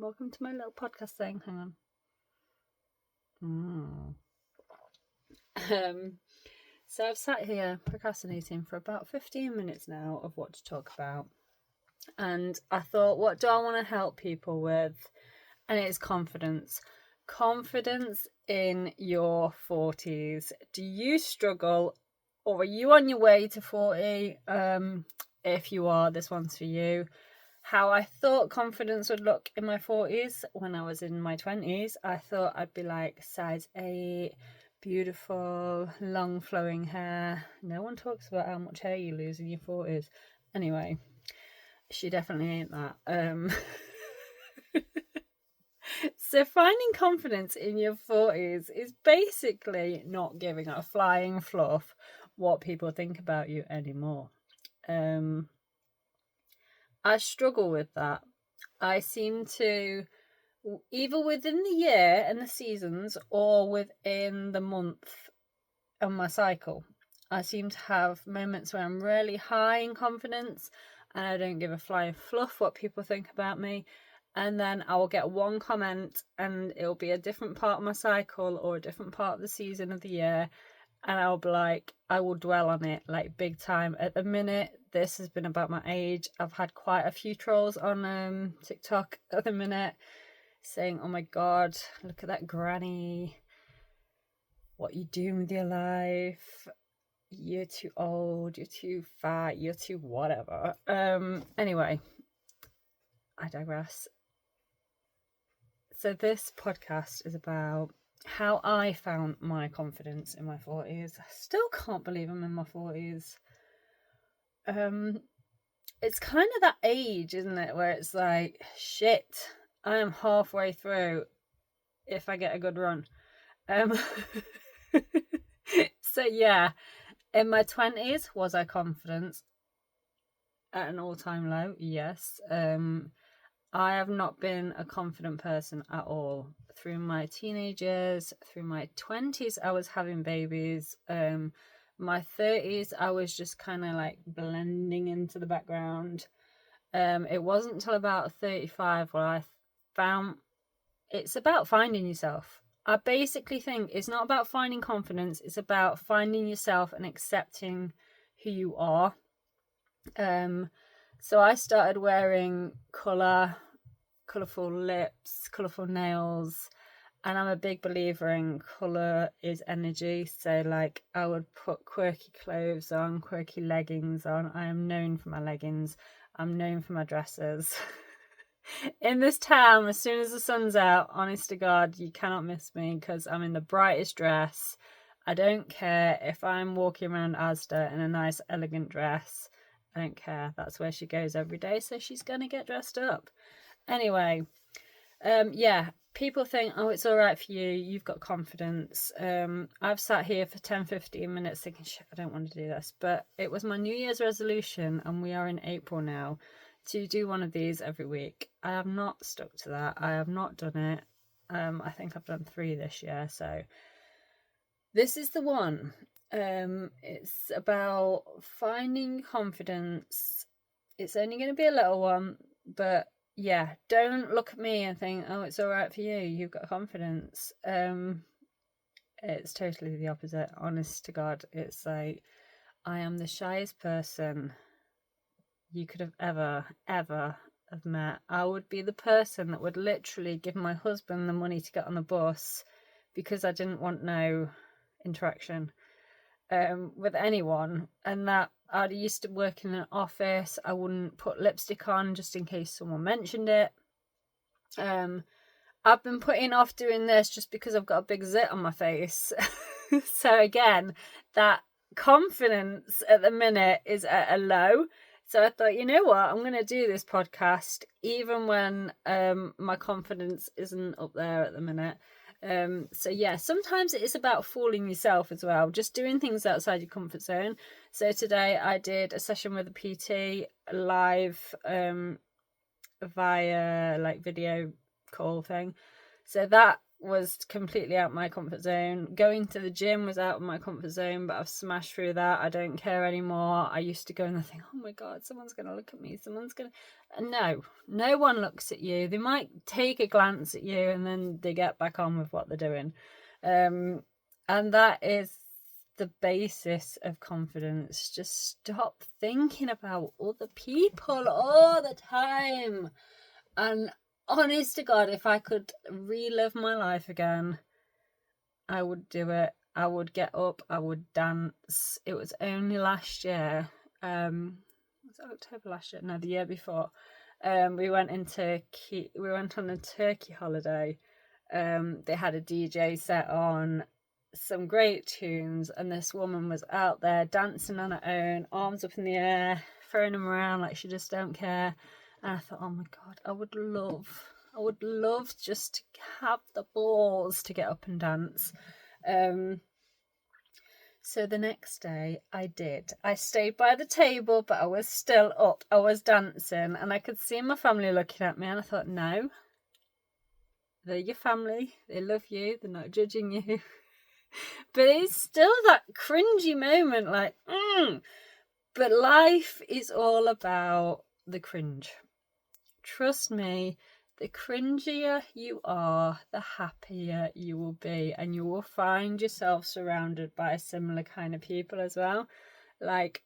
Welcome to my little podcast thing. Hang on. So I've sat here procrastinating for about 15 minutes now of what to talk about. And I thought, what do I want to help people with? And it's confidence. Confidence in your 40s. Do you struggle, or are you on your way to 40? If you are, this one's for you. How I thought confidence would look in my 40s when I was in my 20s. I thought I'd be like size 8, beautiful, long flowing hair. No one talks about how much hair you lose in your 40s. Anyway, she definitely ain't that. So finding confidence in your 40s is basically not giving a flying fluff what people think about you anymore. I struggle with that. I seem to, either within the year and the seasons or within the month of my cycle, I seem to have moments where I'm really high in confidence and I don't give a flying fluff what people think about me. And then I will get one comment and it'll be a different part of my cycle or a different part of the season of the year. And I'll be like, I will dwell on it like big time. At the minute, this has been about my age. I've had quite a few trolls on TikTok at the minute saying, oh my God, look at that granny. What are you doing with your life? You're too old, you're too fat, you're too whatever. Anyway, I digress. So this podcast is about how I found my confidence in my 40s. I still can't believe I'm in my 40s. It's kind of that age, isn't it, where it's like, shit, I am halfway through if I get a good run. So yeah, in my 20s, was I confident? At an all-time low, yes. I have not been a confident person at all. Through my teenage years, through my 20s, I was having babies. My 30s, I was just kind of like blending into the background. It wasn't until about 35 where I found it's about finding yourself. I basically think it's not about finding confidence, it's about finding yourself and accepting who you are. So I started wearing colourful lips, colourful nails, and I'm a big believer in colour is energy. So like I would put quirky clothes on, quirky leggings on. I am known for my leggings. I'm known for my dresses. In this town, as soon as the sun's out, honest to God, you cannot miss me because I'm in the brightest dress. I don't care if I'm walking around Asda in a nice, elegant dress. I don't care. That's where she goes every day, so she's going to get dressed up. Anyway, yeah, people think, oh, it's all right for you. You've got confidence. I've sat here for 10-15 minutes thinking, shit, I don't want to do this. But it was my New Year's resolution, and we are in April now, to do one of these every week. I have not stuck to that. I have not done it. I think I've done 3 this year, so this is the one. It's about finding confidence. It's only going to be a little one, but yeah, don't look at me and think, oh, it's all right for you. You've got confidence. It's totally the opposite. Honest to God, it's like I am the shyest person you could have ever have met. I would be the person that would literally give my husband the money to get on the bus because I didn't want no interaction with anyone. And that I used to work in an office. I wouldn't put lipstick on just in case someone mentioned it. I've been putting off doing this just because I've got a big zit on my face. So again, that confidence at the minute is at a low. So I thought, you know what, I'm going to do this podcast even when my confidence isn't up there at the minute. So yeah, sometimes it is about fooling yourself as well, just doing things outside your comfort zone. So today I did a session with a PT live via like video call thing. So that was completely out of my comfort zone. Going to the gym was out of my comfort zone, but I've smashed through that. I don't care anymore. I used to go and I think, oh my God, someone's going to look at me. No one looks at you. They might take a glance at you and then they get back on with what they're doing. And that is the basis of confidence. Just stop thinking about other people all the time. And honest to God, if I could relive my life again, I would do it. I would get up, I would dance. It was only last year, was it October last year? No, the year before. We went on a Turkey holiday. They had a DJ set on some great tunes, and this woman was out there dancing on her own, arms up in the air, throwing them around like she just don't care. And I thought, oh my God, I would love just to have the balls to get up and dance. So the next day I did. I stayed by the table, but I was still up. I was dancing, and I could see my family looking at me, and I thought, no, they're your family. They love you. They're not judging you. But it's still that cringy moment, like, But life is all about the cringe. Trust me, the cringier you are, the happier you will be, and you will find yourself surrounded by similar kind of people as well. Like,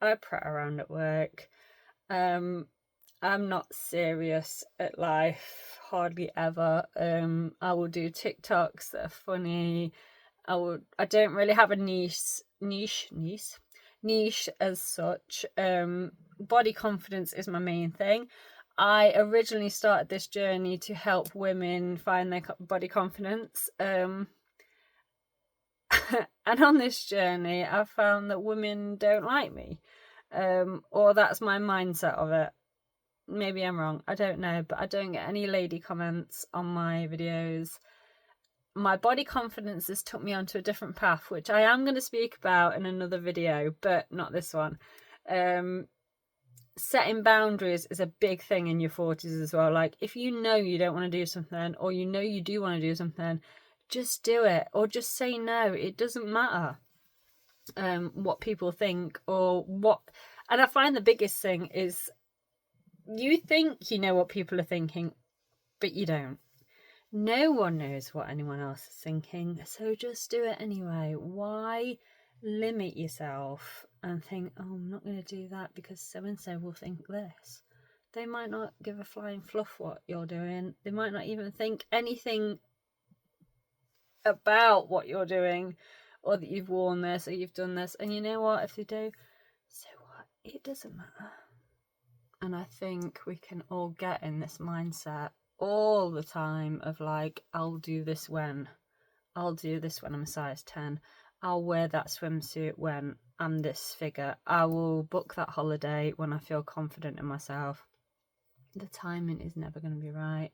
I prat around at work. I'm not serious at life, hardly ever. I will do TikToks that are funny. I don't really have a niche as such. Body confidence is my main thing. I originally started this journey to help women find their body confidence. And on this journey, I've found that women don't like me. Or that's my mindset of it. Maybe I'm wrong. I don't know. But I don't get any lady comments on my videos. My body confidence has took me onto a different path, which I am going to speak about in another video, but not this one. Setting boundaries is a big thing in your 40s as well. Like, if you know you don't want to do something, or you know you do want to do something, just do it, or just say no. It doesn't matter what people think or what. And I find the biggest thing is you think you know what people are thinking, but you don't. No one knows what anyone else is thinking, so just do it anyway. Why limit yourself and think, oh, I'm not going to do that because so-and-so will think this? They might not give a flying fluff what you're doing. They might not even think anything about what you're doing, or that you've worn this or you've done this. And you know what? If they do, so what? It doesn't matter. And I think we can all get in this mindset all the time of like, I'll do this when I'm a size 10. I'll wear that swimsuit when I'm this figure. I will book that holiday when I feel confident in myself. The timing is never going to be right.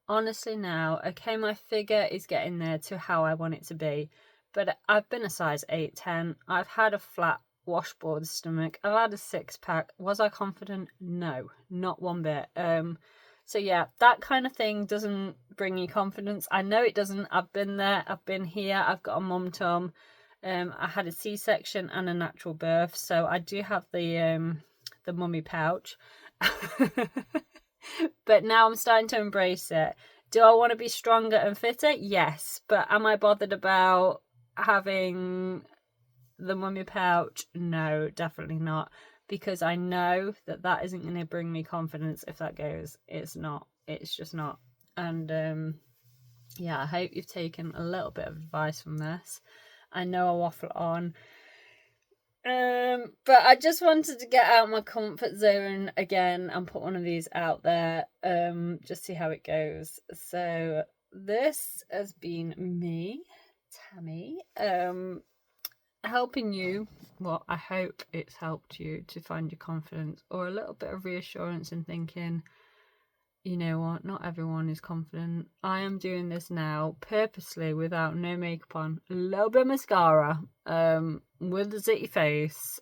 Honestly now, okay, my figure is getting there to how I want it to be. But I've been a size 8, 10. I've had a flat washboard stomach. I've had a 6-pack. Was I confident? No, not one bit. So yeah, that kind of thing doesn't bring you confidence. I know it doesn't. I've been there. I've been here. I've got a mum tum. I had a C-section and a natural birth, so I do have the mummy pouch. But now I'm starting to embrace it. Do I want to be stronger and fitter? Yes. But am I bothered about having the mummy pouch? No, definitely not. Because I know that isn't going to bring me confidence if that goes. It's not. It's just not. And yeah, I hope you've taken a little bit of advice from this. I know I waffle on. But I just wanted to get out my comfort zone again and put one of these out there. Just see how it goes. So this has been me, Tammy. Helping you. Well, I hope it's helped you to find your confidence, or a little bit of reassurance in thinking, you know what, not everyone is confident. I am doing this now purposely without no makeup on, a little bit of mascara, with a zitty face,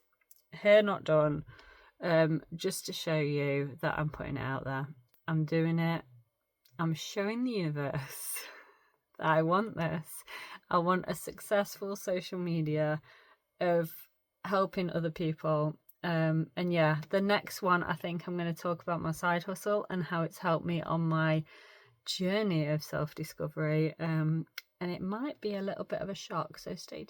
hair not done, just to show you that I'm putting it out there. I'm doing it. I'm showing the universe that I want this. I want a successful social media of helping other people. And yeah, the next one, I think I'm going to talk about my side hustle and how it's helped me on my journey of self-discovery. And it might be a little bit of a shock, so stay tuned.